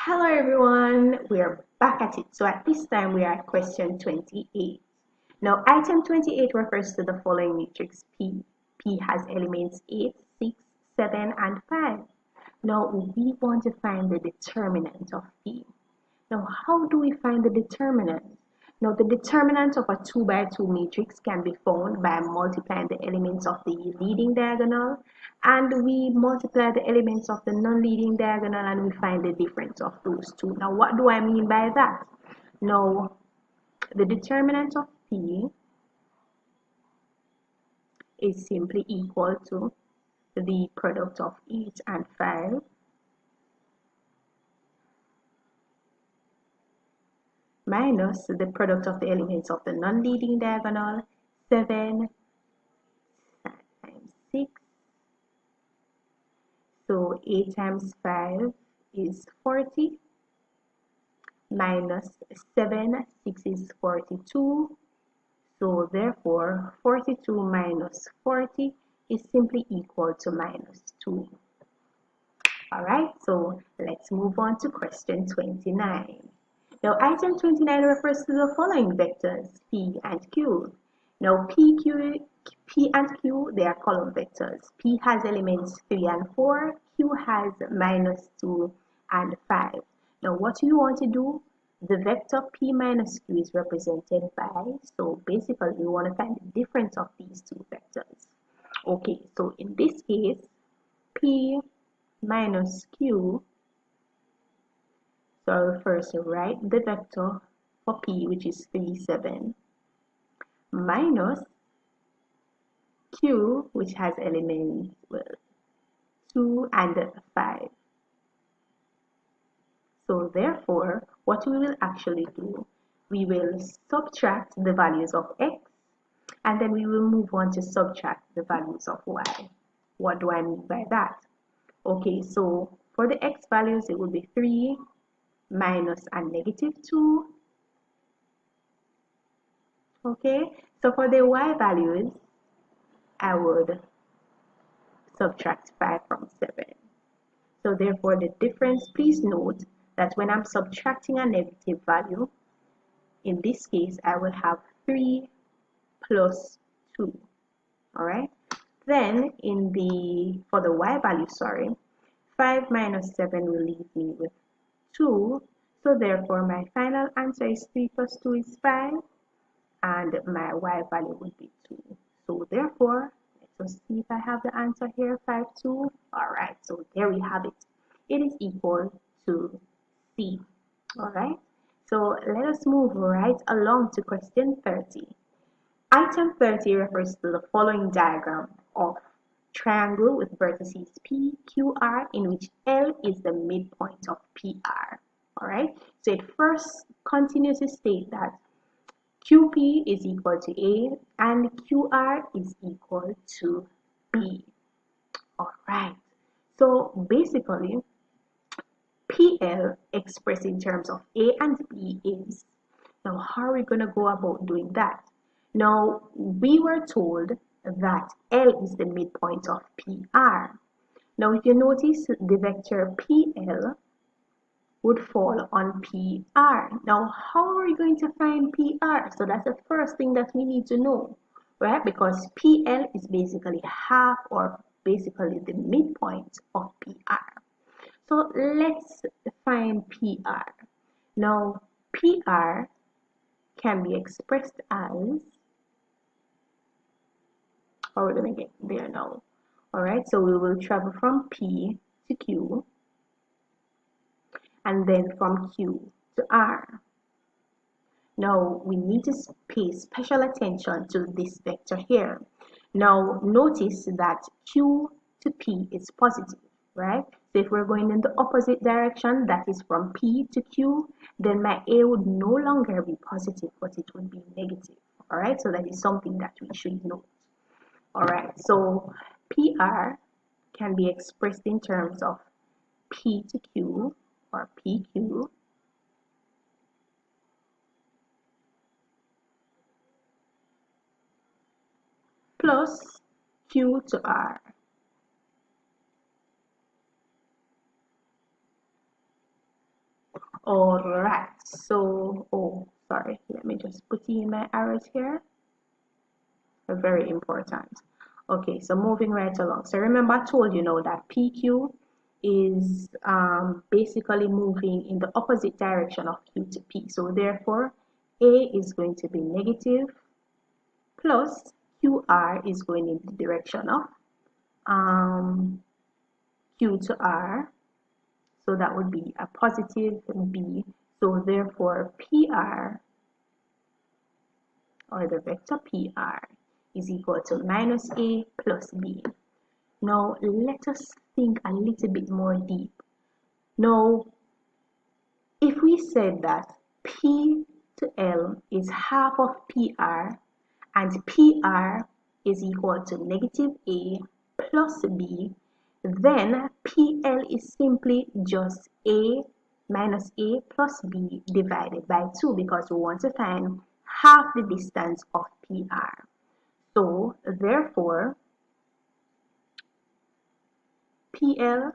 Hello everyone, we're back at it. So at this time we are at question 28. Now item 28 refers to the following matrix P. P has elements 8, 6, 7 and 5. Now we want to find the determinant of P. Now how do we find the determinant? Now the determinant of a 2 by 2 matrix can be found by multiplying the elements of the leading diagonal, and we multiply the elements of the non-leading diagonal and we find the difference of those two. Now what do I mean by that? Now the determinant of P is simply equal to the product of 8 and 5 minus the product of the elements of the non-leading diagonal, 7 times 6. So 8 times 5 is 40 minus 7, 6 is 42. So therefore 42 minus 40 is simply equal to minus 2. Alright, so let's move on to question 29. Now item 29 refers to the following vectors P and Q. Now P and Q, they are column vectors. P has elements 3 and 4, Q has minus 2 and 5. Now what you want to do, the vector P minus Q is represented by, so basically we want to find the difference of these two vectors. Okay, so in this case, P minus Q, so I'll first write the vector for P, which is 3, 7, minus Q, which has elements 2 and 5. So therefore, what we will actually do, we will subtract the values of x, and then we will move on to subtract the values of y. What do I mean by that? Okay, so for the x values, it will be 3 minus and negative 2. Okay, so for the y values, I would subtract 5 from 7. So therefore the difference, please note that when I'm subtracting a negative value, in this case I will have 3 plus 2. Alright, then for the y value, 5 minus 7 will leave me with 2. So therefore my final answer is 3 plus 2 is 5, and my y value would be 2. So therefore, let's see if I have the answer here, 5, 2. Alright, so there we have it. It is equal to C. Alright, so let us move right along to question 30. Item 30 refers to the following diagram of triangle with vertices P, Q, R, in which L is the midpoint of PR. Alright, so it first continues to state that QP is equal to A and QR is equal to B. Alright, so basically PL expressed in terms of A and B is, now how are we going to go about doing that? Now we were told that L is the midpoint of PR. Now if you notice, the vector PL would fall on PR. Now how are we going to find PR? So that's the first thing that we need to know, right? Because PL is basically half, or basically the midpoint of PR. So let's find PR. Now PR can be expressed as, or we're going to get there now. Alright, so we will travel from P to Q, and then from Q to R. Now we need to pay special attention to this vector here. Now notice that Q to P is positive, right? So if we're going in the opposite direction, that is from P to Q, then my A would no longer be positive, but it would be negative. Alright, so that is something that we should note. Alright, so PR can be expressed in terms of P to Q, or PQ, plus Q to R. All right, so, oh, sorry, let me just put in my arrows here. They're very important. Okay, so moving right along. So remember, I told you now that PQ is basically moving in the opposite direction of Q to P. So therefore, A is going to be negative plus QR is going in the direction of Q to R. So that would be a positive B. So therefore, PR, or the vector PR, is equal to minus A plus B. Now let us think a little bit more deep. Now, if we said that P to L is half of PR and PR is equal to negative A plus B, then PL is simply just A minus A plus B divided by 2 because we want to find half the distance of PR. So therefore, PL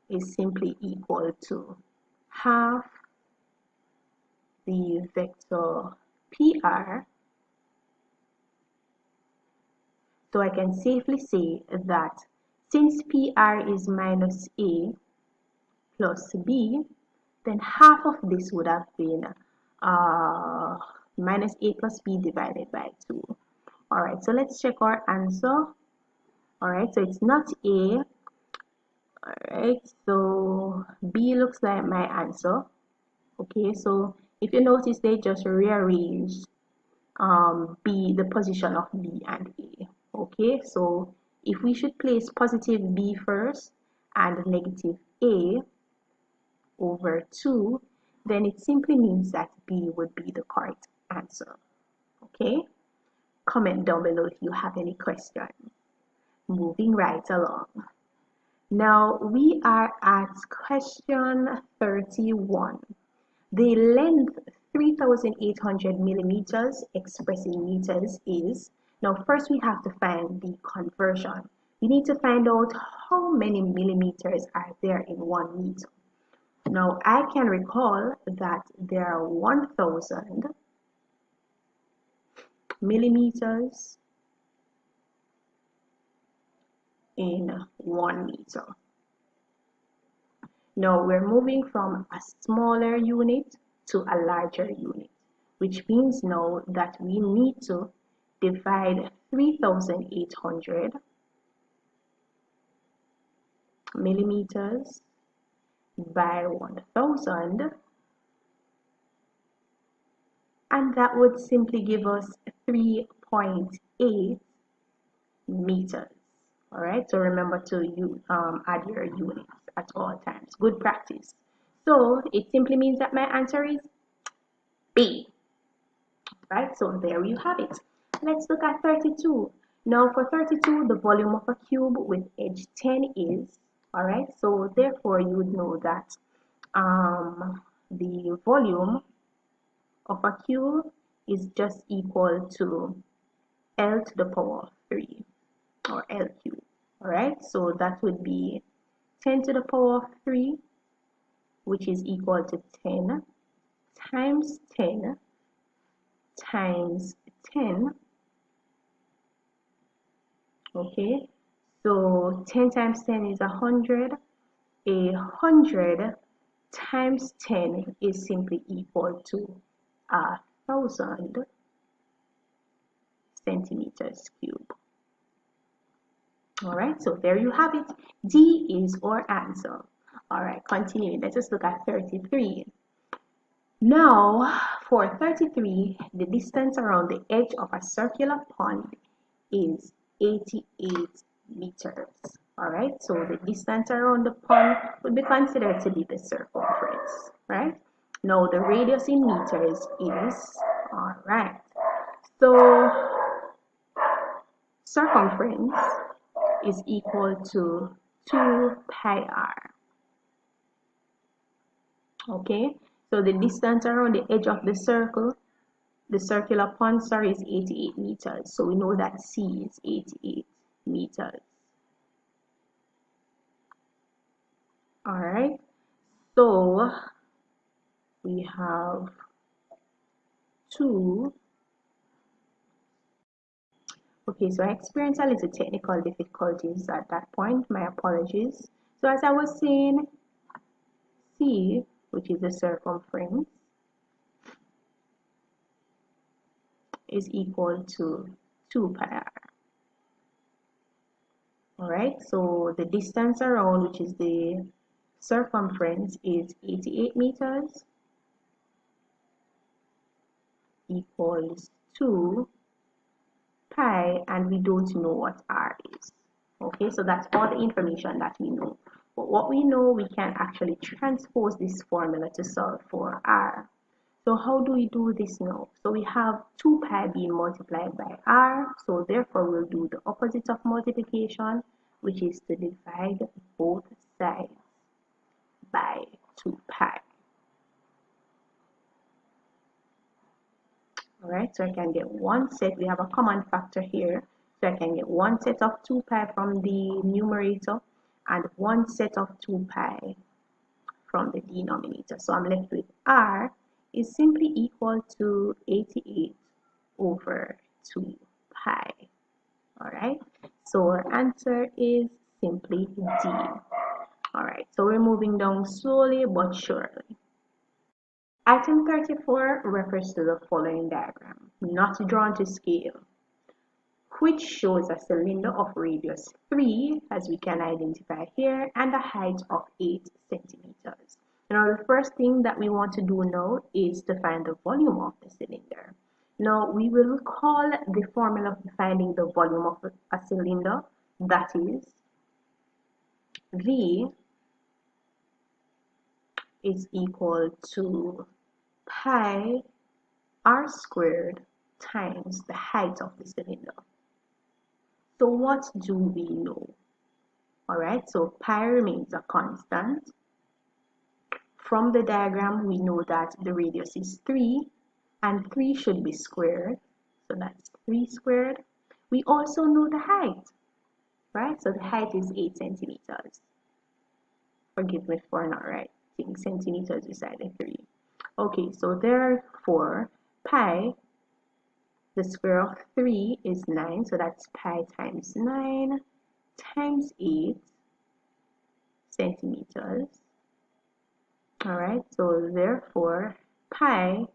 is simply equal to half the vector PR. So I can safely say that since PR is minus A plus B, then half of this would have been minus A plus B divided by 2. Alright, so let's check our answer. Alright, so it's not A. Alright, so B looks like my answer. Okay, so if you notice, they just rearranged B, the position of B and A. Okay, so if we should place positive B first and negative A over 2, then it simply means that B would be the correct answer. Okay, comment down below if you have any questions. Moving right along. Now we are at question 31. The length 3,800 millimeters expressed in meters is, now first we have to find the conversion. We need to find out how many millimeters are there in 1 meter. Now I can recall that there are 1,000 millimeters in 1 meter. Now we're moving from a smaller unit to a larger unit, which means now that we need to divide 3,800 millimeters by 1,000, and that would simply give us 3.8 meters. All right, so remember to add your units at all times. Good practice. So it simply means that my answer is B. Right, so there you have it. Let's look at 32. Now for 32, the volume of a cube with edge 10 is, all right, so therefore you would know that the volume of a cube is just equal to L to the power of 3, or L cubed. All right, so that would be 10 to the power of 3, which is equal to 10 times 10 times 10. Okay, so 10 times 10 is 100. 100 times 10 is simply equal to 1,000 centimeters cubed. All right, so there you have it. D is our answer. All right, continuing. Let us look at 33. Now, for 33, the distance around the edge of a circular pond is 88 meters. All right, so the distance around the pond would be considered to be the circumference, right? Now, the radius in meters is, all right, so circumference is equal to 2 pi r. Okay, so the distance around the edge of the circle, the circular pond, sorry, is 88 meters. So we know that C is 88 meters. All right, so we have 2. Okay, so I experienced a little technical difficulties at that point. My apologies. So as I was saying, C, which is the circumference, is equal to 2 pi r. Alright, so the distance around, which is the circumference, is 88 meters, equals 2 pi, and we don't know what r is. Okay, so that's all the information that we know. But what we know, we can actually transpose this formula to solve for r. So how do we do this now? So we have 2 pi being multiplied by r, so therefore we'll do the opposite of multiplication, which is to divide both sides by 2 pi. Alright, so I can get one set, we have a common factor here, so I can get one set of 2 pi from the numerator and one set of 2 pi from the denominator. So I'm left with r is simply equal to 88 over 2 pi. Alright, so our answer is simply D. Alright, so we're moving down slowly but surely. Item 34 refers to the following diagram, not drawn to scale, which shows a cylinder of radius 3, as we can identify here, and a height of 8 centimeters. Now, the first thing that we want to do now is to find the volume of the cylinder. Now, we will call the formula for finding the volume of a cylinder, that is, V is equal to pi r squared times the height of the cylinder. So what do we know? Alright, so pi remains a constant. From the diagram, we know that the radius is 3, and 3 should be squared. So that's 3 squared. We also know the height, right? So the height is 8 centimeters. Forgive me for not writing centimeters beside the 3. Okay, so therefore, pi, the square of 3 is 9, so that's pi times 9 times 8 centimeters. Alright, so therefore, pi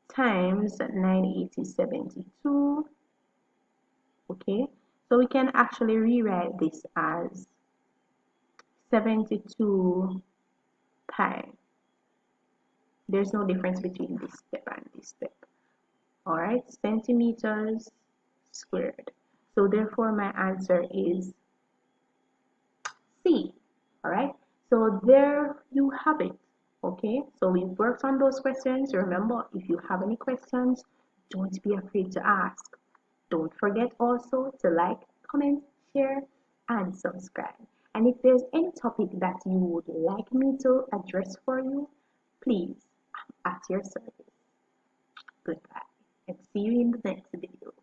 times 980 is 72. Okay, so we can actually rewrite this as 72 pi. There's no difference between this step and this step. Alright, centimeters squared. So therefore my answer is C. Alright, so there you have it. Okay, so we've worked on those questions. Remember, if you have any questions, don't be afraid to ask. Don't forget also to like, comment, share, and subscribe. And if there's any topic that you would like me to address for you, please, I'm at your service. Goodbye, and see you in the next video.